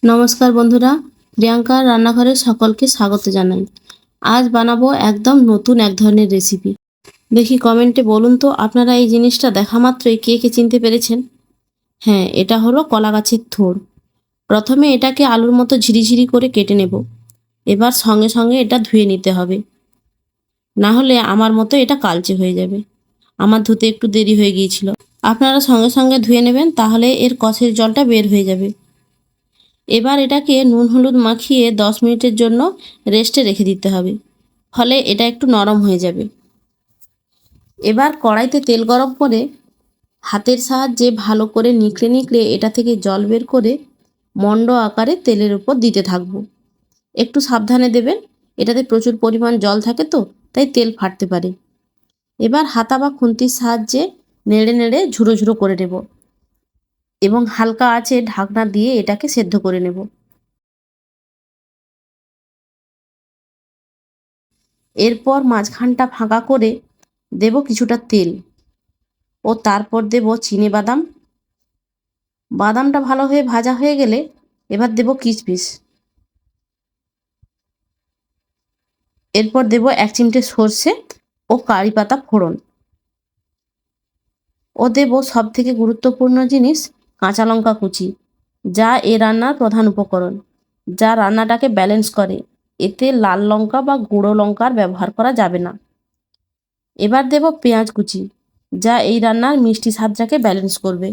নমস্কার বন্ধুরা, প্রিয়াঙ্কার রান্নাঘরে সকলকে স্বাগত জানাই। আজ বানাবো একদম নতুন এক ধরনের রেসিপি। দেখি কমেন্টে বলুন তো আপনারা এই জিনিসটা দেখা মাত্রই কে কে চিনতে পেরেছেন। হ্যাঁ, এটা হলো কলা গাছের থোড়। প্রথমে এটাকে আলুর মতো ঝিরিঝিরি করে কেটে নেব। এবার সঙ্গে সঙ্গে এটা ধুয়ে নিতে হবে, না হলে আমার মতো এটা কালচে হয়ে যাবে। আমার ধুতে একটু দেরি হয়ে গিয়েছিল। আপনারা সঙ্গে সঙ্গে ধুয়ে নেবেন, তাহলে এর কষের জলটা বের হয়ে যাবে। এবার এটাকে নুন হলুদ মাখিয়ে 10 মিনিটের জন্য রেস্টে রেখে দিতে হবে, ফলে এটা একটু নরম হয়ে যাবে। এবার কড়াইতে তেল গরম করে হাতের সাহায্যে ভালো করে নিকড়ে নিকড়ে এটা থেকে জল বের করে মণ্ড আকারে তেলের উপর দিতে থাকবো। একটু সাবধানে দেবেন, এটাতে প্রচুর পরিমাণ জল থাকে তো, তাই তেল ফাটতে পারে। এবার হাতা বা খুন্তির সাহায্যে নেড়ে নেড়ে ঝুড়ো ঝুড়ো করে নেব এবং হালকা আঁচে ঢাকনা দিয়ে এটাকে সেদ্ধ করে নেব। এরপর মাঝখানটা ফাঁকা করে দেব কিছুটা তেল ও তারপর দেব চিনে বাদামটা ভালো হয়ে ভাজা হয়ে গেলে এবার দেব কিশমিশ। এরপর দেব 1 চিমটে সর্ষে ও কারি পাতা ফোড়ন ও দেব সব থেকে গুরুত্বপূর্ণ জিনিস কাঁচা লঙ্কা কুচি, যা এ রান্নার প্রধান উপকরণ, যা রান্নাটাকে ব্যালেন্স করে। এতে লাল লঙ্কা বা গুঁড়ো লঙ্কার ব্যবহার করা যাবে না। এবার দেব পেঁয়াজ কুচি, যা এই রান্নার মিষ্টি স্বাদটাকে ব্যালেন্স করবে।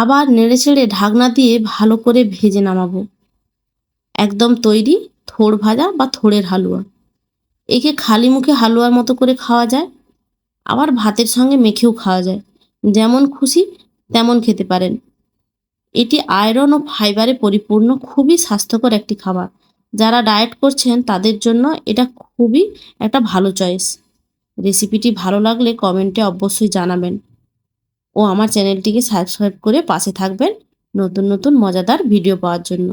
আবার নেড়েচেড়ে ঢাকনা দিয়ে ভালো করে ভেজে নামাবো। একদম তৈরি থোড় ভাজা বা থোড়ের হালুয়া। একে খালি মুখে হালুয়ার মতো করে খাওয়া যায়, আবার ভাতের সঙ্গে মেখেও খাওয়া যায়। যেমন খুশি তেমন খেতে পারেন। এটি আয়রন ও ফাইবারে পরিপূর্ণ, খুবই স্বাস্থ্যকর একটি খাবার। যারা ডায়েট করছেন তাদের জন্য এটা খুবই একটা ভালো চয়েস। রেসিপিটি ভালো লাগলে কমেন্টে অবশ্যই জানাবেন ও আমার চ্যানেলটিকে সাবস্ক্রাইব করে পাশে থাকবেন নতুন নতুন মজাদার ভিডিও পাওয়ার জন্য।